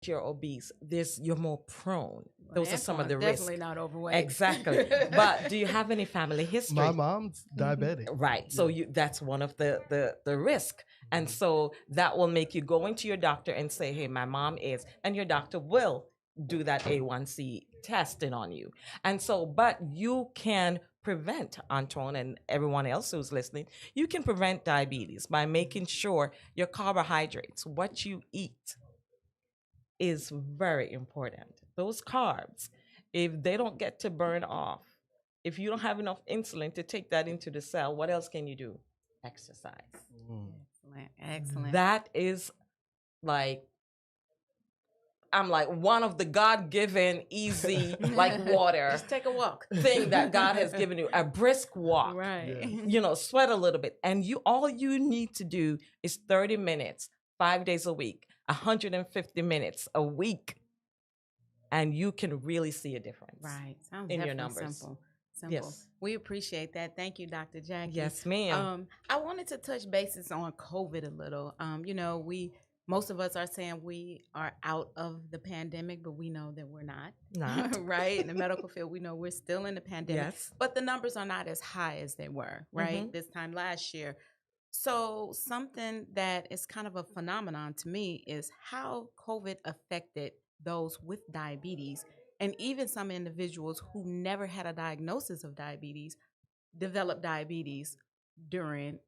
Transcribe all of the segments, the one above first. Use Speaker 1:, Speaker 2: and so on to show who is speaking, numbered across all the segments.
Speaker 1: you're obese, you're more prone.
Speaker 2: Well,
Speaker 1: Those are some of
Speaker 2: Antoine's
Speaker 1: the risks.
Speaker 2: definitely not overweight.
Speaker 1: Exactly. But do you have any family
Speaker 3: My
Speaker 1: history?
Speaker 3: mom's diabetic.
Speaker 1: Right. So
Speaker 3: Yeah.
Speaker 1: that's one of the risk. And so that will make you go into your doctor and say, hey, my mom is, and your doctor will do that A1C testing on you. And so, but you can prevent, Antoine and everyone else who's listening, you can prevent diabetes by making sure your carbohydrates, what you eat, is very important. Those carbs, if they don't get to burn off, if you don't have enough insulin to take that into the cell, what else can you do? Exercise.
Speaker 3: Mm.
Speaker 2: Excellent. Excellent.
Speaker 1: That is like, I'm like one of the God-given, easy, like water
Speaker 2: Just take a walk.
Speaker 1: thing that God has given you, a brisk walk.
Speaker 2: Right.
Speaker 3: Yeah.
Speaker 1: You know, sweat a little bit. And all you need to do is 30 minutes, 5 days a week, 150 minutes a week. And you can really see a difference.
Speaker 2: Right. Sounds
Speaker 1: in your
Speaker 2: definitely
Speaker 1: numbers.
Speaker 2: simple.
Speaker 1: Yes.
Speaker 2: We appreciate that. Thank you, Dr. Jackie.
Speaker 1: Yes, ma'am.
Speaker 2: I wanted to touch bases on COVID a little. Most of us are saying we are out of the pandemic, but we know that we're not.
Speaker 1: Not.
Speaker 2: Right? In the medical field, we know we're still in the pandemic.
Speaker 1: Yes.
Speaker 2: But the numbers are not as high as they were, right? This time last year. So something that is kind of a phenomenon to me is how COVID affected those with diabetes, and even some individuals who never had a diagnosis of diabetes developed diabetes during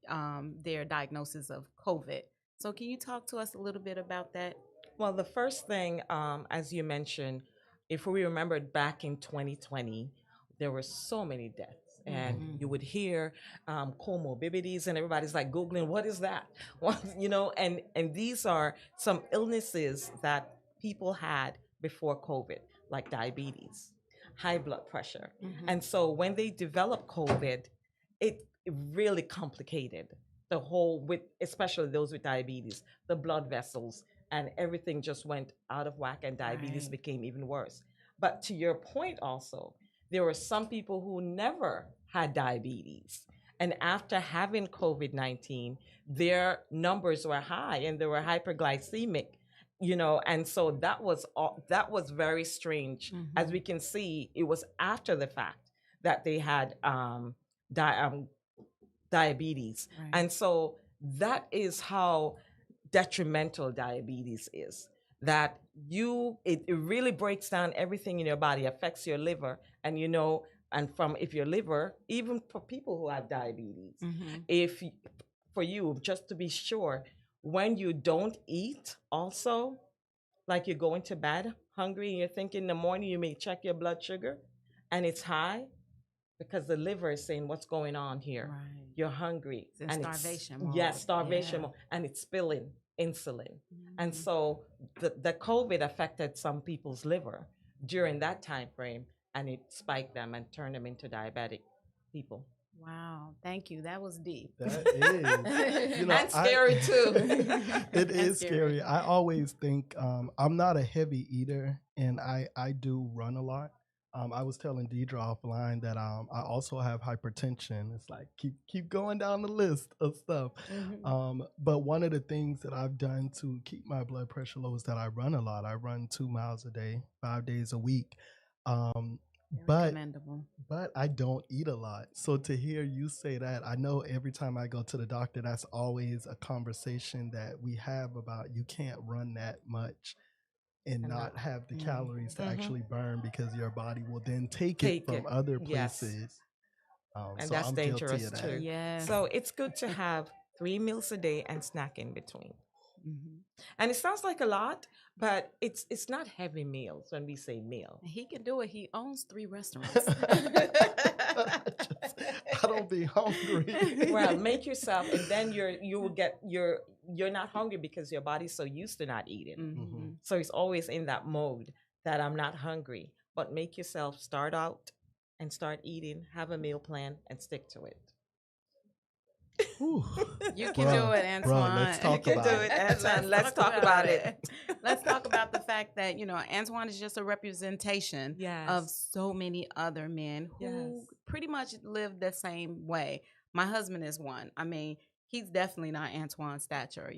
Speaker 2: their diagnosis of COVID. So can you talk to us a little bit about that?
Speaker 1: Well, the first thing, as you mentioned, if we remembered back in 2020, there were so many deaths. And you would hear comorbidities, and everybody's like Googling, what is that? And these are some illnesses that people had before COVID, like diabetes, high blood pressure. And so when they developed COVID, it really complicated the whole, with especially those with diabetes, the blood vessels, and everything just went out of whack, and diabetes
Speaker 2: Right.
Speaker 1: became even worse. But to your point also, there were some people who never had diabetes. And after having COVID-19, their numbers were high and they were hyperglycemic, and so that was very strange. As we can see, it was after the fact that they had diabetes.
Speaker 2: Right.
Speaker 1: And so that is how detrimental diabetes is. That it really breaks down everything in your body, affects your liver, and if your liver, even for people who have diabetes, if for you, just to be sure, when you don't eat also, like you're going to bed hungry and you're thinking in the morning, you may check your blood sugar and it's high, because the liver is saying, what's going on here?
Speaker 2: Right.
Speaker 1: You're hungry.
Speaker 2: It's in starvation mode.
Speaker 1: Yes, starvation
Speaker 2: Yeah.
Speaker 1: mode. And it's spilling insulin. And so the COVID affected some people's liver during that time frame, and it spiked them and turned them into diabetic people.
Speaker 2: Wow. Thank you. That was deep.
Speaker 3: That is.
Speaker 1: And scary too.
Speaker 3: It is scary. I always think I'm not a heavy eater, and I do run a lot. I was telling Deidre offline that I also have hypertension. It's like keep going down the list of stuff. But one of the things that I've done to keep my blood pressure low is that I run a lot. I run 2 miles a day, 5 days a week.
Speaker 2: Very commendable.
Speaker 3: But I don't eat a lot. So to hear you say that, I know every time I go to the doctor, that's always a conversation that we have about you can't run that much and not have the calories to actually burn, because your body will then take it from other
Speaker 1: Yes.
Speaker 3: places.
Speaker 1: And
Speaker 3: so
Speaker 1: that's
Speaker 3: I'm guilty
Speaker 1: dangerous
Speaker 3: of that.
Speaker 1: too.
Speaker 2: Yes.
Speaker 1: So it's good to have 3 meals a day and snack in between. And it sounds like a lot, but it's not heavy meals when we say meal.
Speaker 2: He can do it. He owns 3 restaurants.
Speaker 3: I don't be hungry.
Speaker 1: Well, make yourself, and then you're not hungry because your body's so used to not eating. So it's always in that mode that I'm not hungry. But make yourself start out and start eating, have a meal plan, and stick to it.
Speaker 2: You can do it, Antoine.
Speaker 3: Let's talk
Speaker 1: You can
Speaker 3: about
Speaker 1: do it, Antoine. Let's talk about it.
Speaker 2: Let's talk about the fact that, Antoine is just a representation of so many other men who pretty much live the same way. My husband is one. I mean, he's definitely not Antoine's stature,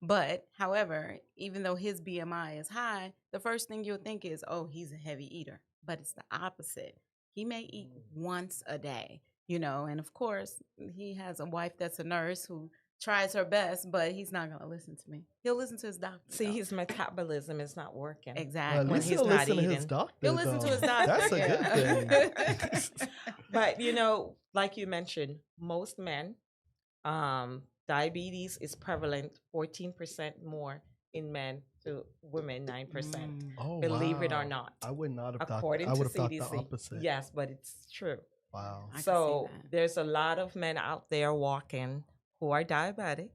Speaker 2: But however, even though his BMI is high, the first thing you'll think is, oh, he's a heavy eater. But it's the opposite. He may eat once a day, and of course, he has a wife that's a nurse who tries her best, but he's not going to listen to me. He'll listen to his doctor.
Speaker 1: See,
Speaker 2: though.
Speaker 1: his metabolism is not working.
Speaker 3: Well,
Speaker 2: Exactly.
Speaker 3: at
Speaker 1: When
Speaker 3: least
Speaker 1: he's
Speaker 3: he'll
Speaker 1: not
Speaker 3: listen to his
Speaker 1: eating.
Speaker 3: doctor.
Speaker 2: He'll listen to
Speaker 3: though.
Speaker 2: his doctor.
Speaker 3: That's a good thing.
Speaker 1: But like you mentioned, most men, diabetes is prevalent 14% more in men to women, 9%.
Speaker 3: Oh,
Speaker 1: Believe it or
Speaker 3: wow.
Speaker 1: not.
Speaker 3: I would not have thought.
Speaker 1: According
Speaker 3: I
Speaker 1: to
Speaker 3: would have thought the
Speaker 1: CDC.
Speaker 3: opposite.
Speaker 1: Yes, but it's true.
Speaker 3: Wow.
Speaker 2: I can see
Speaker 1: So
Speaker 2: that.
Speaker 1: there's a lot of men out there walking who are diabetic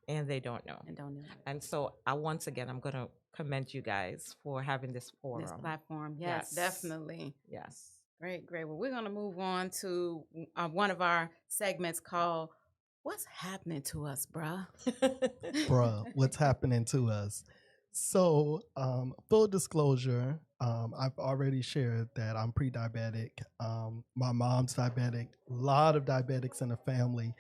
Speaker 1: and they don't know.
Speaker 2: And don't know
Speaker 1: And so I'm going to commend you guys for having this forum.
Speaker 2: this platform. Yes,
Speaker 1: Yes.
Speaker 2: definitely.
Speaker 1: Yes.
Speaker 2: Great, great. Well, we're going to move on to one of our segments called "What's Happening to Us, Bruh?"
Speaker 3: Bruh, what's happening to us? So, full disclosure, I've already shared that I'm pre-diabetic. My mom's diabetic. A lot of diabetics in the family.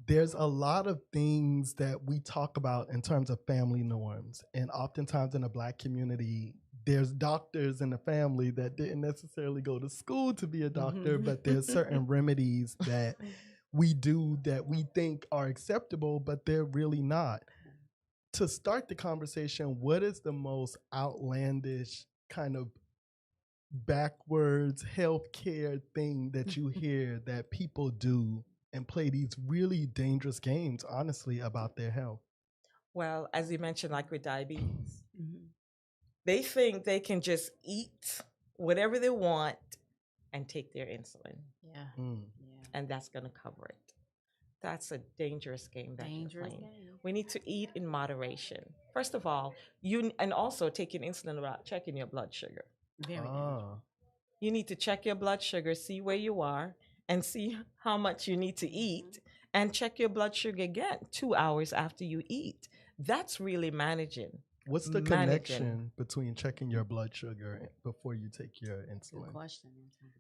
Speaker 3: There's a lot of things that we talk about in terms of family norms, and oftentimes in the Black community, there's doctors in the family that didn't necessarily go to school to be a doctor, but there's certain remedies that we do that we think are acceptable, but they're really not. To start the conversation, what is the most outlandish kind of backwards healthcare thing that you hear that people do and play these really dangerous games, honestly, about their health?
Speaker 1: Well, as you mentioned, like with diabetes,
Speaker 2: Mhm.
Speaker 1: they think they can just eat whatever they want and take their insulin,
Speaker 2: Yeah,
Speaker 3: Mm.
Speaker 2: yeah.
Speaker 1: and that's going to cover it. That's a dangerous game that
Speaker 2: Dangerous
Speaker 1: you're playing.
Speaker 2: game.
Speaker 1: We need to eat in moderation. First of all, and also taking insulin without checking your blood sugar.
Speaker 2: Very dangerous.
Speaker 3: Ah.
Speaker 1: You need to check your blood sugar, see where you are, and see how much you need to eat, and check your blood sugar again 2 hours after you eat. That's really managing.
Speaker 3: What's the
Speaker 1: Managing.
Speaker 3: connection between checking your blood sugar before you take your
Speaker 2: Good
Speaker 3: insulin?
Speaker 2: question.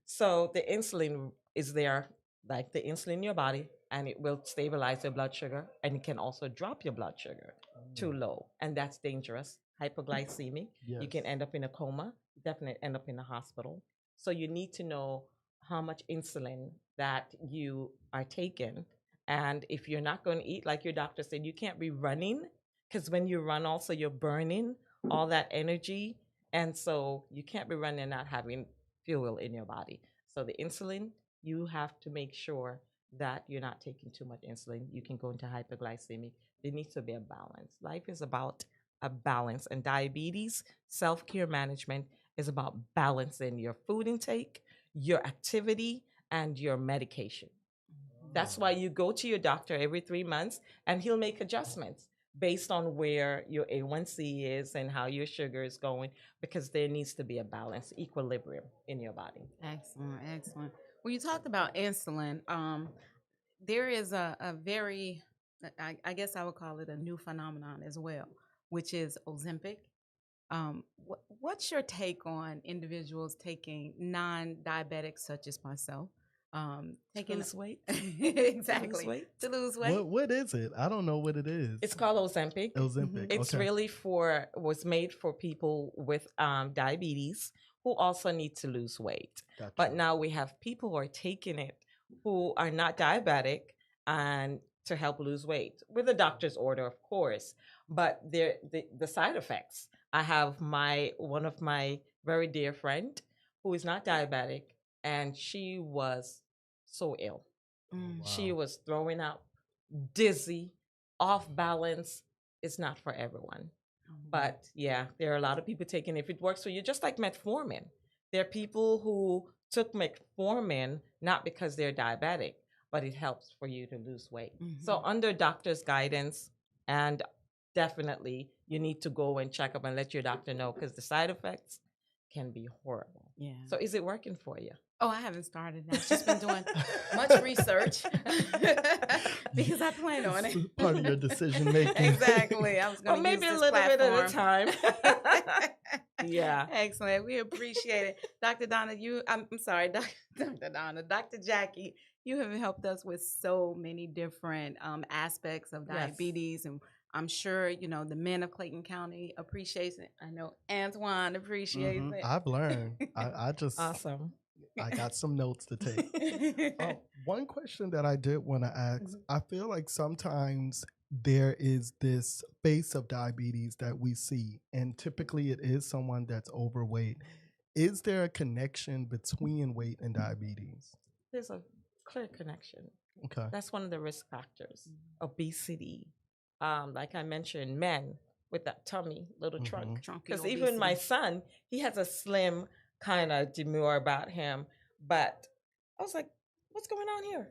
Speaker 1: So the insulin is there, like the insulin in your body, and it will stabilize your blood sugar, and it can also drop your blood sugar too low, and that's dangerous. Hypoglycemic. You
Speaker 3: Yes.
Speaker 1: can end up in a coma, definitely end up in a hospital. So you need to know how much insulin that you are taking. And if you're not going to eat, like your doctor said, you can't be running, because when you run, also you're burning all that energy. And so you can't be running and not having fuel in your body. So the insulin, you have to make sure that you're not taking too much insulin. You can go into hypoglycemic. There needs to be a balance. Life is about a balance, and diabetes self-care management is about balancing your food intake, your activity, and your medication. That's why you go to your doctor every 3 months, and he'll make adjustments based on where your A1C is and how your sugar is going, because there needs to be a balance, equilibrium in your body.
Speaker 2: Excellent, excellent. When you talked about insulin, there is a very, I guess I would call it a new phenomenon as well, which is Ozempic. What's your take on individuals taking non-diabetics, such as myself, taking
Speaker 1: Lose weight.
Speaker 2: exactly
Speaker 1: weight?
Speaker 2: to lose weight?
Speaker 3: What is it? I don't know what it is.
Speaker 1: It's called Ozempic.
Speaker 3: Ozempic.
Speaker 1: It's
Speaker 3: okay.
Speaker 1: really was made for people with diabetes who also need to lose weight.
Speaker 3: Gotcha.
Speaker 1: But now we have people who are taking it who are not diabetic and to help lose weight with a doctor's order, of course. But the side effects. I have one of my very dear friend who is not diabetic, and she was so ill. She
Speaker 3: Wow.
Speaker 1: was throwing up, dizzy, off balance. It's not for everyone. But yeah, there are a lot of people taking it. If it works for you, just like metformin. There are people who took metformin not because they're diabetic, but it helps for you to lose weight. So under doctor's guidance, and definitely you need to go and check up and let your doctor know, because the side effects can be horrible.
Speaker 2: Yeah.
Speaker 1: So is it working for you?
Speaker 2: Oh, I haven't started. I've just been doing much research because I plan on it.
Speaker 3: It's part of your decision making.
Speaker 2: Exactly. I was
Speaker 1: Or
Speaker 2: going to
Speaker 1: maybe
Speaker 2: use
Speaker 1: a
Speaker 2: this
Speaker 1: little bit
Speaker 2: platform.
Speaker 1: at a time. Yeah.
Speaker 2: Excellent. We appreciate it. Dr. Donna, I'm sorry, Dr. Donna, Dr. Jackie, You have helped us with so many different aspects of
Speaker 1: Yes.
Speaker 2: diabetes, and I'm sure the men of Clayton County appreciates it. I know Antoine appreciates it.
Speaker 3: I've learned. I just
Speaker 1: Awesome.
Speaker 3: I got some notes to take. One question that I did want to ask, I feel like sometimes there is this face of diabetes that we see, and typically it is someone that's overweight. Is there a connection between weight and diabetes?
Speaker 1: There's a clear connection.
Speaker 3: Okay.
Speaker 1: That's one of the risk factors. Obesity. Like I mentioned, men with that tummy, little trunk.
Speaker 2: Trunky
Speaker 1: Because even my
Speaker 2: obesity.
Speaker 1: son, he has a slim kind of demure about him. But I was like, what's going on here?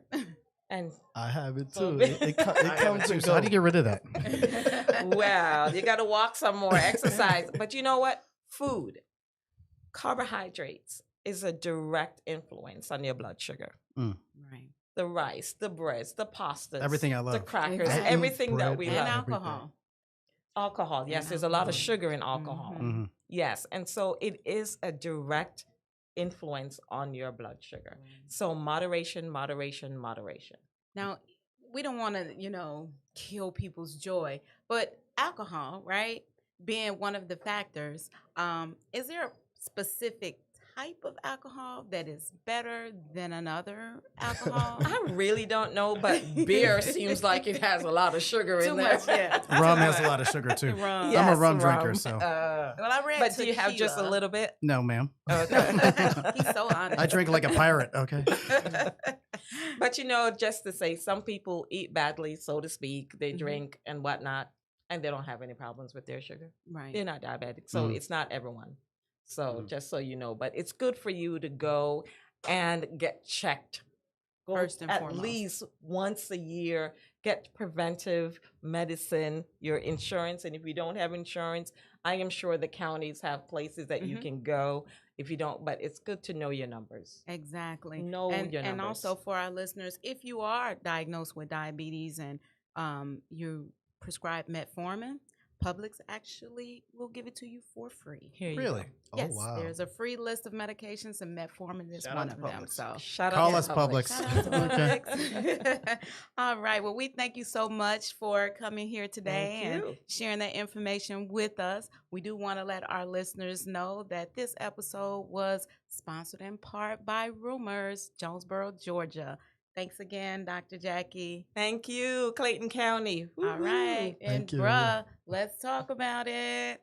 Speaker 1: And
Speaker 3: I have it
Speaker 1: So
Speaker 3: too.
Speaker 1: big.
Speaker 3: It
Speaker 4: I have
Speaker 3: comes
Speaker 4: it too.
Speaker 3: and
Speaker 4: So how do you
Speaker 3: goes.
Speaker 4: get rid of that?
Speaker 1: well, you got to walk some more, exercise. But you know what? Food, carbohydrates is a direct influence on your blood sugar.
Speaker 2: Right.
Speaker 1: The rice, the breads, the pastas,
Speaker 4: Everything I
Speaker 1: the
Speaker 4: love.
Speaker 1: crackers,
Speaker 2: Exactly.
Speaker 1: everything that
Speaker 3: Bread
Speaker 1: we
Speaker 3: and
Speaker 2: And
Speaker 1: love.
Speaker 2: alcohol.
Speaker 1: Alcohol, yes,
Speaker 2: And
Speaker 1: there's a lot of
Speaker 2: alcohol.
Speaker 1: sugar in alcohol.
Speaker 2: Mhm.
Speaker 4: Mhm.
Speaker 1: Yes, and so it is a direct influence on your blood sugar. So moderation, moderation, moderation.
Speaker 2: Now, we don't want to, kill people's joy, but alcohol, right, being one of the factors, is there a specific type of alcohol that is better than another alcohol?
Speaker 1: I really don't know, but beer seems like it has a lot of sugar in
Speaker 2: Too
Speaker 1: there.
Speaker 2: much, yeah.
Speaker 4: Rum has a lot of sugar too.
Speaker 2: Rum.
Speaker 4: I'm a
Speaker 1: Yes,
Speaker 4: rum drinker,
Speaker 1: rum.
Speaker 4: so
Speaker 2: Well, I read
Speaker 1: But do you have just a
Speaker 2: tequila.
Speaker 1: little bit?
Speaker 4: no, ma'am.
Speaker 1: Okay.
Speaker 2: He's so honest.
Speaker 4: I drink like a pirate. Okay.
Speaker 1: But just to say, some people eat badly, so to speak. They drink and whatnot, and they don't have any problems with their sugar.
Speaker 2: Right.
Speaker 1: They're not diabetic, so
Speaker 4: Mhm.
Speaker 1: it's not everyone. So
Speaker 4: Mhm.
Speaker 1: just so you know, but it's good for you to go and get checked. Go
Speaker 2: First and
Speaker 1: at
Speaker 2: foremost.
Speaker 1: least once a year. Get preventive medicine, your insurance, and if you don't have insurance, I am sure the counties have places that you
Speaker 2: Mhm.
Speaker 1: can go. If you don't, but it's good to know your numbers.
Speaker 2: Exactly.
Speaker 1: Know
Speaker 2: and,
Speaker 1: your
Speaker 2: and
Speaker 1: numbers.
Speaker 2: also for our listeners, if you are diagnosed with diabetes and you prescribe metformin, Publix actually will give it to you for free.
Speaker 1: Here you
Speaker 4: Really?
Speaker 1: go.
Speaker 3: Oh,
Speaker 2: Yes,
Speaker 3: wow.
Speaker 2: there's a free list of medications, and metformin is
Speaker 4: Shout
Speaker 2: one
Speaker 4: out
Speaker 2: of
Speaker 4: to
Speaker 2: them.
Speaker 4: Publix.
Speaker 2: So
Speaker 1: Shout out
Speaker 4: Call
Speaker 1: to
Speaker 4: us Publix.
Speaker 2: shout out to
Speaker 4: Okay.
Speaker 2: Publix. All right. Well, we thank you so much for coming here today
Speaker 1: Thank
Speaker 2: and
Speaker 1: you.
Speaker 2: sharing that information with us. We do want to let our listeners know that this episode was sponsored in part by Rumors, Jonesboro, Georgia. Thanks again, Dr. Jackie.
Speaker 1: Thank you, Clayton County.
Speaker 2: All right.
Speaker 3: Thank
Speaker 2: And
Speaker 3: you.
Speaker 2: bruh, let's talk about it.